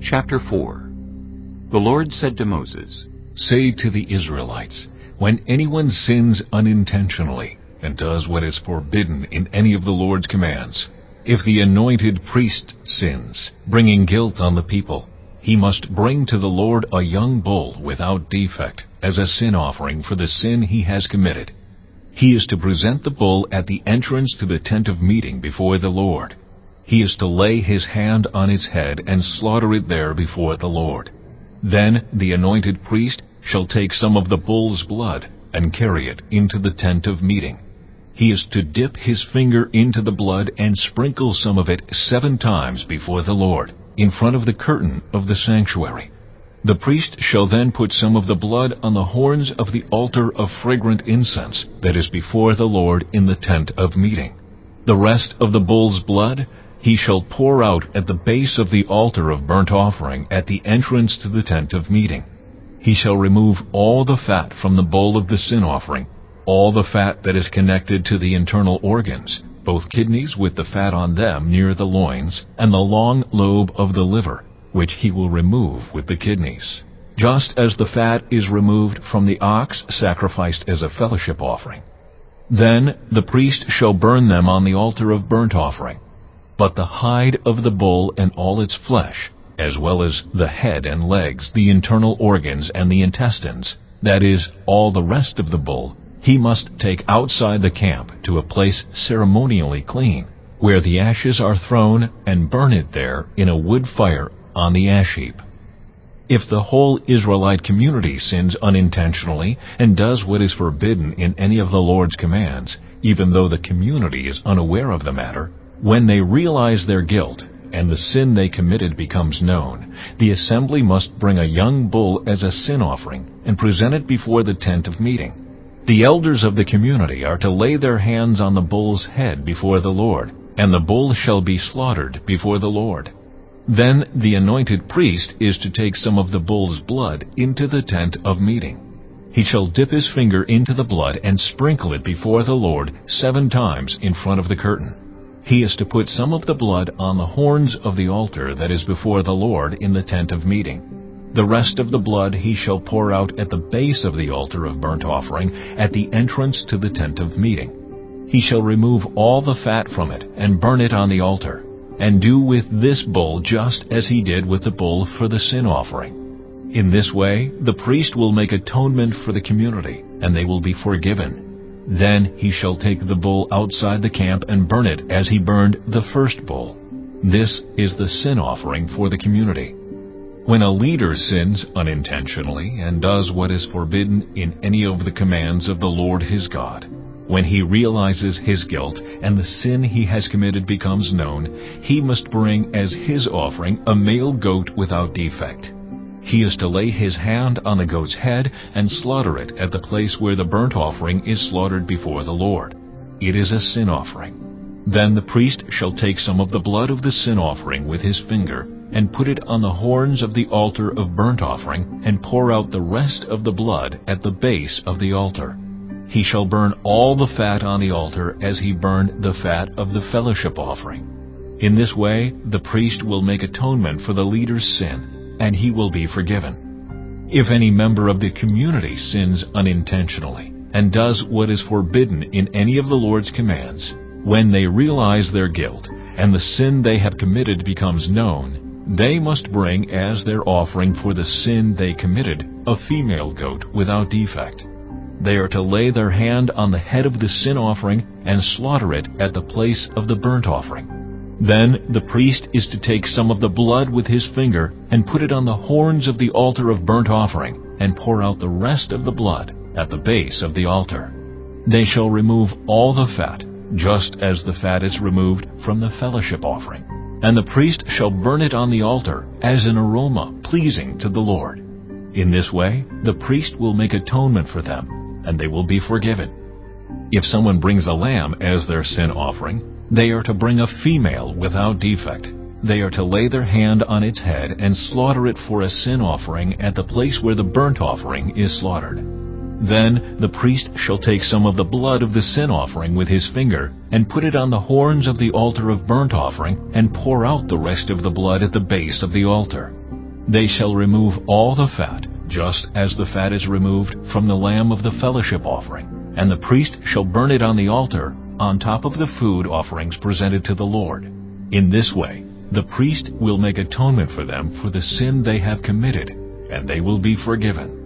Chapter 4. The Lord said to Moses, Say to the Israelites, when anyone sins unintentionally and does what is forbidden in any of the Lord's commands, if the anointed priest sins, bringing guilt on the people, he must bring to the Lord a young bull without defect as a sin offering for the sin he has committed. He is to present the bull at the entrance to the tent of meeting before the Lord. He is to lay his hand on its head and slaughter it there before the Lord. Then the anointed priest shall take some of the bull's blood and carry it into the tent of meeting. He is to dip his finger into the blood and sprinkle some of it 7 times before the Lord, in front of the curtain of the sanctuary. The priest shall then put some of the blood on the horns of the altar of fragrant incense that is before the Lord in the tent of meeting. The rest of the bull's blood he shall pour out at the base of the altar of burnt offering at the entrance to the tent of meeting. He shall remove all the fat from the bowl of the sin offering, all the fat that is connected to the internal organs, both kidneys with the fat on them near the loins, and the long lobe of the liver, which he will remove with the kidneys, just as the fat is removed from the ox sacrificed as a fellowship offering. Then the priest shall burn them on the altar of burnt offering. But the hide of the bull and all its flesh, as well as the head and legs, the internal organs and the intestines, that is, all the rest of the bull, he must take outside the camp to a place ceremonially clean, where the ashes are thrown, and burn it there in a wood fire on the ash heap. If the whole Israelite community sins unintentionally and does what is forbidden in any of the Lord's commands, even though the community is unaware of the matter, when they realize their guilt and the sin they committed becomes known, the assembly must bring a young bull as a sin offering and present it before the tent of meeting. The elders of the community are to lay their hands on the bull's head before the Lord, and the bull shall be slaughtered before the Lord. Then the anointed priest is to take some of the bull's blood into the tent of meeting. He shall dip his finger into the blood and sprinkle it before the Lord 7 times in front of the curtain. He is to put some of the blood on the horns of the altar that is before the Lord in the tent of meeting. The rest of the blood he shall pour out at the base of the altar of burnt offering at the entrance to the tent of meeting. He shall remove all the fat from it and burn it on the altar, and do with this bull just as he did with the bull for the sin offering. In this way the priest will make atonement for the community, and they will be forgiven. Then he shall take the bull outside the camp and burn it as he burned the first bull. This is the sin offering for the community. When a leader sins unintentionally and does what is forbidden in any of the commands of the Lord his God, when he realizes his guilt and the sin he has committed becomes known, he must bring as his offering a male goat without defect. He is to lay his hand on the goat's head and slaughter it at the place where the burnt offering is slaughtered before the Lord. It is a sin offering. Then the priest shall take some of the blood of the sin offering with his finger and put it on the horns of the altar of burnt offering and pour out the rest of the blood at the base of the altar. He shall burn all the fat on the altar as he burned the fat of the fellowship offering. In this way the priest will make atonement for the leader's sin, and he will be forgiven. If any member of the community sins unintentionally and does what is forbidden in any of the Lord's commands, when they realize their guilt and the sin they have committed becomes known, they must bring as their offering for the sin they committed a female goat without defect. They are to lay their hand on the head of the sin offering and slaughter it at the place of the burnt offering. Then the priest is to take some of the blood with his finger and put it on the horns of the altar of burnt offering and pour out the rest of the blood at the base of the altar. They shall remove all the fat, just as the fat is removed from the fellowship offering, and the priest shall burn it on the altar as an aroma pleasing to the Lord. In this way the priest will make atonement for them, and they will be forgiven. If someone brings a lamb as their sin offering, they are to bring a female without defect. They are to lay their hand on its head and slaughter it for a sin offering at the place where the burnt offering is slaughtered. Then the priest shall take some of the blood of the sin offering with his finger and put it on the horns of the altar of burnt offering and pour out the rest of the blood at the base of the altar. They shall remove all the fat, just as the fat is removed from the lamb of the fellowship offering, and the priest shall burn it on the altar on top of the food offerings presented to the Lord. In this way, the priest will make atonement for them for the sin they have committed, and they will be forgiven.